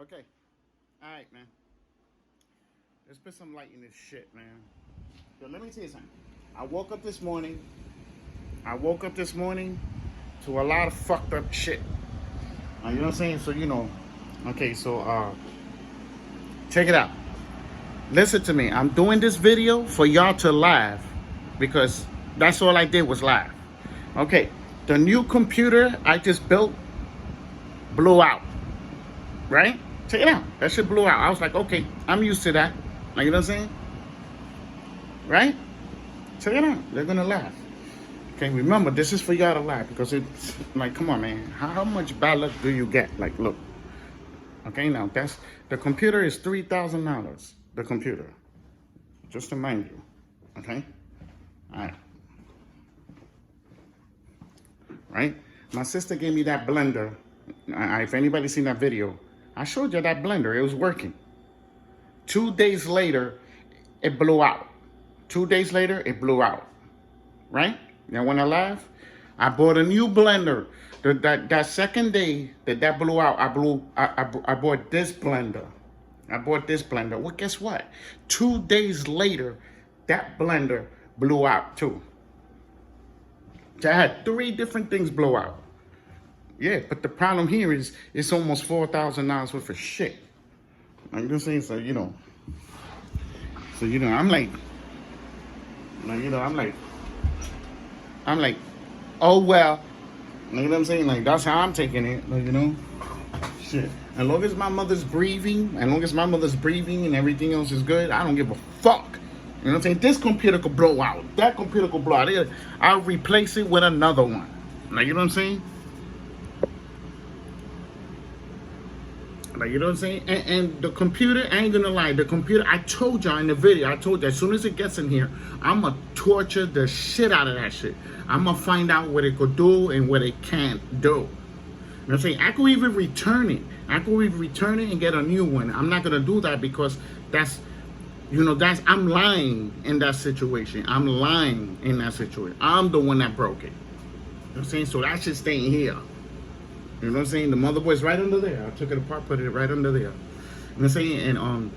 Okay. All right, man. Let's put some light in this shit, man. So let me tell you something. I woke up this morning. I woke up this morning to a lot of fucked up shit. You know what I'm saying? So Okay, so check it out. Listen to me. I'm doing this video for y'all to laugh because that's all I did was laugh. Okay, the new computer I just built blew out. Right? Check it out. That shit blew out. I was like, okay, I'm used to that. Like, you know what I'm saying? Right? Check it out. They're gonna laugh. Okay, remember, this is for y'all to laugh because it's like, come on, man. How much bad luck do you get? Like, look. Okay, now that's the computer is $3,000. The computer, just to mind you. Okay, all right, right. My sister gave me that blender. If anybody's seen that video, I showed you that blender. It was working. 2 days later, it blew out. 2 days later, it blew out. Right? Y'all want to laugh? I bought a new blender. That second day that blew out, I bought this blender. I bought this blender. Well, guess what? 2 days later, that blender blew out too. So I had 3 different things blow out. Yeah, but the problem here is it's almost $4,000 worth of shit. I'm just saying, I'm like, I'm like, oh well. You know what I'm saying? Like, that's how I'm taking it. Shit. As long as my mother's breathing, and everything else is good, I don't give a fuck. You know what I'm saying? This computer could blow out. That computer could blow out. I'll replace it with another one. Like, you know what I'm saying? Like, you know what I'm saying? And the computer, I ain't gonna lie, the computer, I told y'all in the video, as soon as it gets in here, I'm gonna torture the shit out of that shit. I'm gonna find out what it could do and what it can't do. You know what I'm saying? I could even return it. And get a new one. I'm not gonna do that because I'm lying in that situation. I'm the one that broke it. You know what I'm saying? So that shit's staying here. You know what I'm saying? The motherboard's right under there. I took it apart, put it right under there. You know what I'm saying? And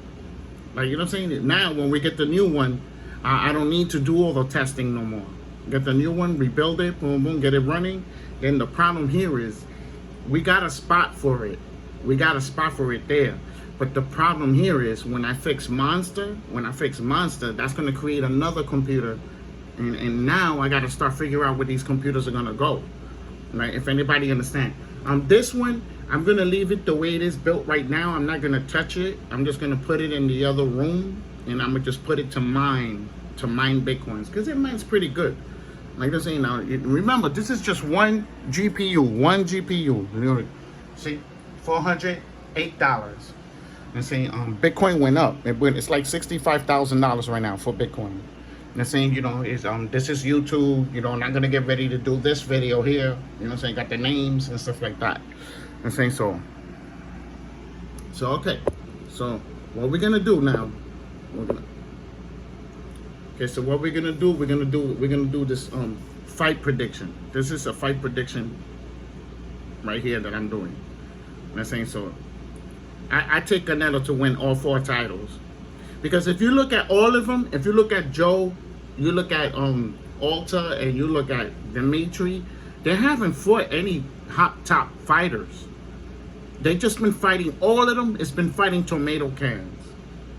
like, you know what I'm saying? Now when we get the new one, I don't need to do all the testing no more. Get the new one, rebuild it, boom, boom, get it running. Then the problem here is we got a spot for it. There. But the problem here is when I fix Monster, that's gonna create another computer. And now I gotta start figuring out where these computers are gonna go. Right? If anybody understand. This one, I'm gonna leave it the way it is built right now. I'm not gonna touch it. I'm just gonna put it in the other room, and I'm gonna just put it to mine Bitcoins, because it mines pretty good. Like I'm saying now, remember, this is just one GPU. You know, see, $408. I'm saying Bitcoin went up. It's like $65,000 right now for Bitcoin. And I'm saying, this is YouTube. I'm not gonna get ready to do this video here. You know what I'm saying? Got the names and stuff like that. I'm saying so okay. So what we're gonna do now? So what we're gonna do? We're gonna do this fight prediction. This is a fight prediction right here that I'm doing. And I'm saying so. I take Canelo to win all 4 titles. Because if you look at all of them, if you look at Joe, you look at Alta, and you look at Dimitri, they haven't fought any hot top fighters. They just been fighting, all of them, it's been fighting tomato cans.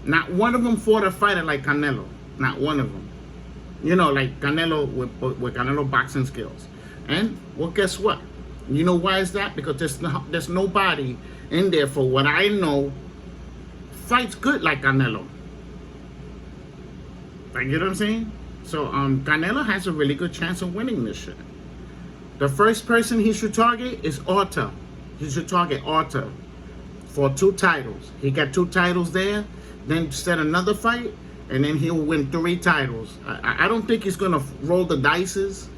Not one of them fought a fighter like Canelo. Not one of them. Like Canelo with Canelo boxing skills. And, well, guess what? You know why is that? Because there's nobody in there, for what I know, fights good like Canelo. Like, you know what I'm saying? So Canelo has a really good chance of winning this shit. The first person he should target is Alta. He should target Alta for 2 titles. He got 2 titles there, then set another fight, and then he'll win 3 titles. I don't think he's gonna roll the dices.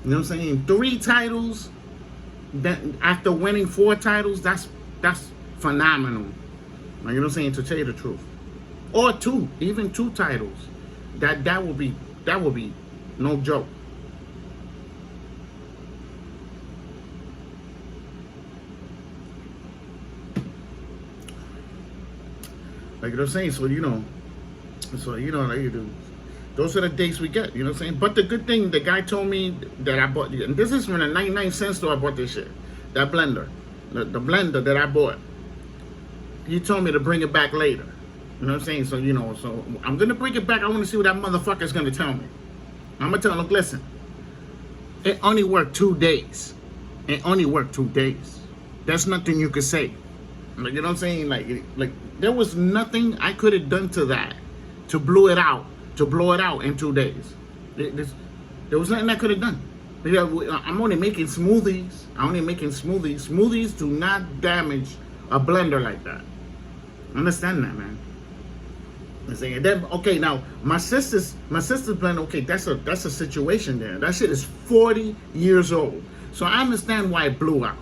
You know what I'm saying? 3 titles, then after winning 4 titles, that's phenomenal. Like, you know what I'm saying? To tell you the truth, or 2, even 2 titles. That will be no joke. Like, you know what I'm saying? So, like, those are the dates we get, you know what I'm saying? But the good thing, the guy told me that I bought, and this is from a 99-cent store I bought this shit. That blender. The blender that I bought. He told me to bring it back later. You know what I'm saying? So, so I'm going to bring it back. I want to see what that motherfucker's going to tell me. I'm going to tell him, look, listen. It only worked 2 days. It only worked 2 days. There's nothing you could say. Like, you know what I'm saying? Like there was nothing I could have done to that to blow it out in 2 days. There was nothing I could have done. I'm only making smoothies. Smoothies do not damage a blender like that. Understand that, man. I'm saying then, okay, now my sister's blender, okay, that's a situation there. That shit is 40 years old. So I understand why it blew out.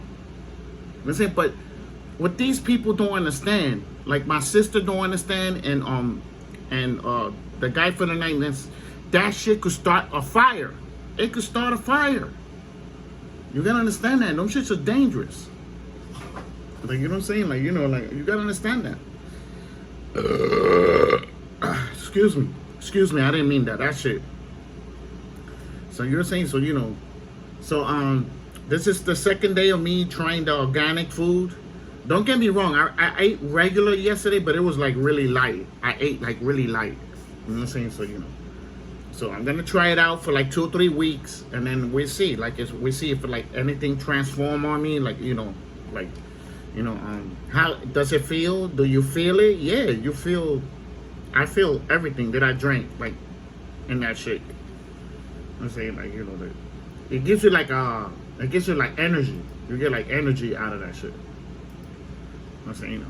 I'm saying, but what these people don't understand, like my sister don't understand, and the guy for the night, that shit could start a fire. It could start a fire. You gotta understand that. Those shits are dangerous. Like, you know what I'm saying? Like, like, you gotta understand that. Excuse me, I didn't mean that. That shit. So you're saying, so this is the second day of me trying the organic food. Don't get me wrong, I ate regular yesterday, but it was like really light. I ate like really light. You know what I'm saying? So I'm gonna try it out for like 2 or 3 weeks, and then we'll see. Like, we see if like anything transform on me. Like, how does it feel? Do you feel it? Yeah, you feel. I feel everything that I drank, like, in that shake. I'm saying, like, it gives you like energy. You get like energy out of that shit. I'm saying,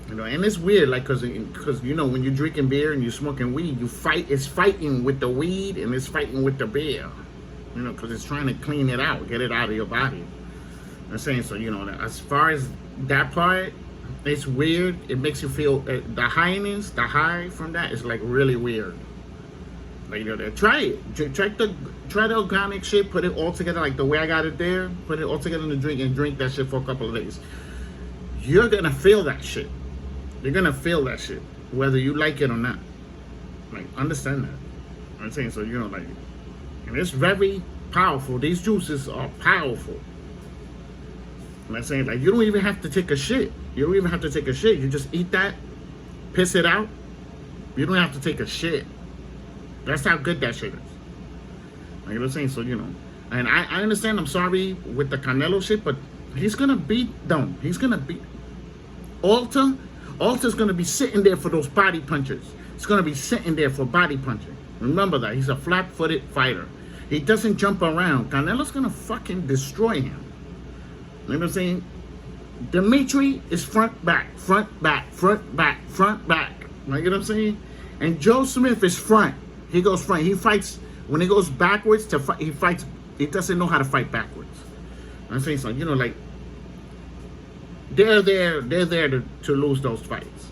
and it's weird, like, cause when you're drinking beer and you're smoking weed, it's fighting with the weed and it's fighting with the beer, cause it's trying to clean it out, get it out of your body. I'm saying, so, as far as that part, it's weird. It makes you feel the high from that is like really weird. Like, try it. Try the organic shit. Put it all together like the way I got it there. Put it all together in the drink and drink that shit for a couple of days. You're gonna feel that shit. You're gonna feel that shit, whether you like it or not. Like, understand that. I'm saying, so, like, and it's very powerful. These juices are powerful. I'm saying, like, you don't even have to take a shit. You don't even have to take a shit. You just eat that, piss it out. You don't have to take a shit. That's how good that shit is. Like, you know what I'm saying? So, and I understand, I'm sorry with the Canelo shit, but he's going to beat them. He's going to beat Alta's going to be sitting there for those body punches. He's going to be sitting there for body punching. Remember that. He's a flat-footed fighter. He doesn't jump around. Canelo's going to fucking destroy him. You know what I'm saying? Dimitri is front, back, front, back, front, back, front, back. Like, you know what I'm saying? And Joe Smith is front. He goes front. He fights, when he goes backwards to fight, he fights, he doesn't know how to fight backwards. I'm saying, so, like, they're there to lose those fights.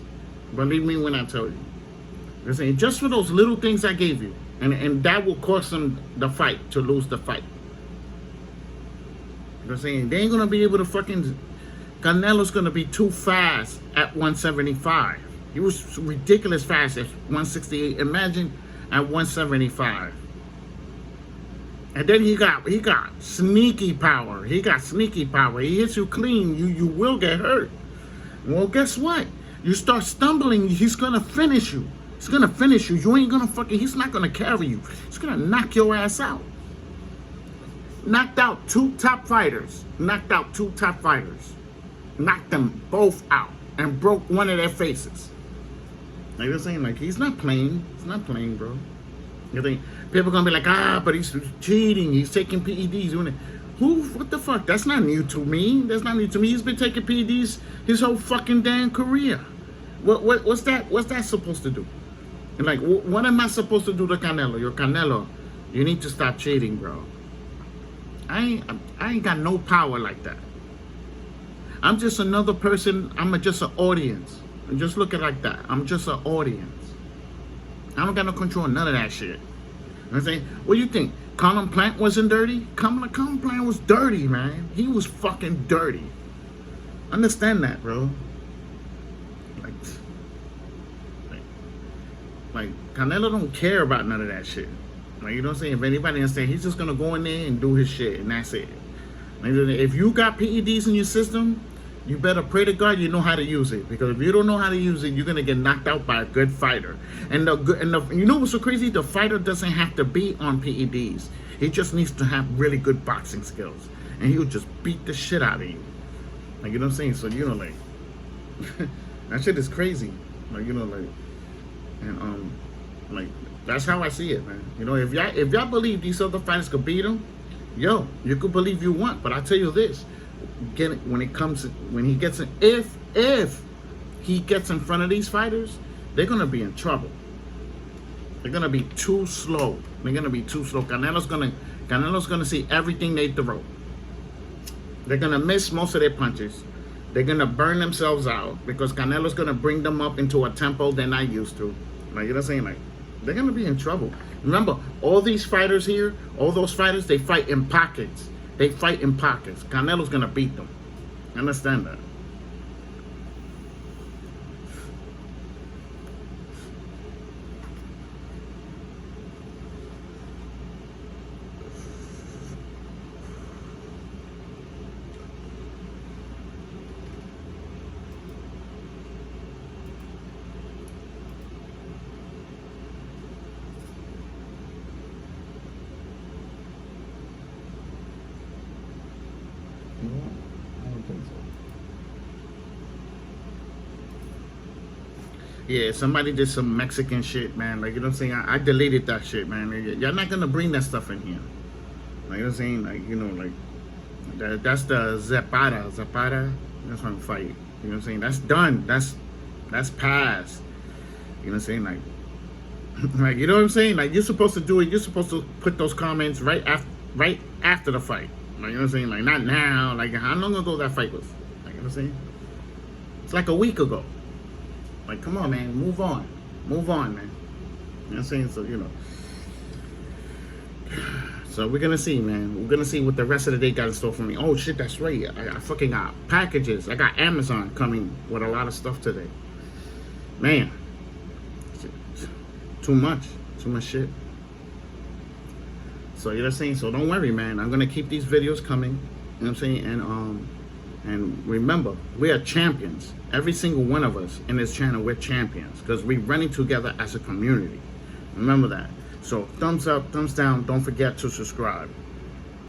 Believe me when I tell you. I'm saying, just for those little things I gave you, and that will cost them the fight, to lose the fight. You know what I'm saying? They ain't gonna be able to fucking. Canelo's gonna be too fast at 175. He was ridiculous fast at 168. Imagine at 175. And then he got sneaky power. He got sneaky power. He hits you clean. You will get hurt. Well, guess what? You start stumbling. He's gonna finish you. He's gonna finish you. You ain't gonna fucking. He's not gonna carry you. He's gonna knock your ass out. Knocked out 2 top fighters. Knocked out 2 top fighters. Knocked them both out and broke one of their faces. Like they're saying, like, he's not playing. He's not playing, bro. You think people gonna be like, but he's cheating. He's taking PEDs. Doing it. Who? What the fuck? That's not new to me. That's not new to me. He's been taking PEDs his whole fucking damn career. What's that? What's that supposed to do? And like, what am I supposed to do to Canelo? Your Canelo, you need to stop cheating, bro. I ain't got no power like that. I'm just another person. I'm just an audience. And just look at it like that. I'm just an audience. I don't got no control of none of that shit. You know what I'm saying? What do you think? Colin Plant wasn't dirty? Colin Plant was dirty, man. He was fucking dirty. Understand that, bro. Like, Like, Canelo don't care about none of that shit. Like, you know what I'm saying? If anybody understand, he's just gonna go in there and do his shit, and that's it. Like, if you got PEDs in your system, you better pray to God you know how to use it. Because if you don't know how to use it, you're gonna get knocked out by a good fighter. And you know what's so crazy? The fighter doesn't have to be on PEDs. He just needs to have really good boxing skills, and he'll just beat the shit out of you. Like, you know what I'm saying? So, you know, like, that shit is crazy. Like, you know, like, and like, that's how I see it, man. You know, if y'all believe these other fighters could beat him, yo, you could believe you want. But I tell you this, when he gets in, if he gets in front of these fighters, they're gonna be in trouble. They're gonna be too slow. They're gonna be too slow. Canelo's gonna see everything they throw. They're gonna miss most of their punches. They're gonna burn themselves out because Canelo's gonna bring them up into a tempo they're not used to. Like, you know what I'm saying? Like, they're gonna be in trouble. Remember, all these fighters here, all those fighters, they fight in pockets. They fight in pockets. Canelo's gonna beat them. Understand that? I don't think so. Yeah, somebody did some Mexican shit, man. Like, you know what I'm saying? I deleted that shit, man. Y'all not gonna bring that stuff in here. Like, you know what I'm saying? Like, you know, like, that's the Zapata. That's one fight. You know what I'm saying? That's done. That's past. You know what I'm saying? Like, like, you know what I'm saying? Like, you're supposed to do it. You're supposed to put those comments right after the fight. Like, you know what I'm saying? Like, not now. Like, how long ago that fight was? Like, you know what I'm saying? It's like a week ago. Like, come on, man. Move on. Move on, man. You know what I'm saying? So, you know. So, we're going to see, man. We're going to see what the rest of the day got in store for me. Oh, shit, that's right. I fucking got packages. I got Amazon coming with a lot of stuff today. Man. Too much shit. So, you know what I'm saying? So, don't worry, man. I'm going to keep these videos coming. You know what I'm saying? And remember, we are champions. Every single one of us in this channel, we're champions. Because we're running together as a community. Remember that. So, thumbs up, thumbs down. Don't forget to subscribe.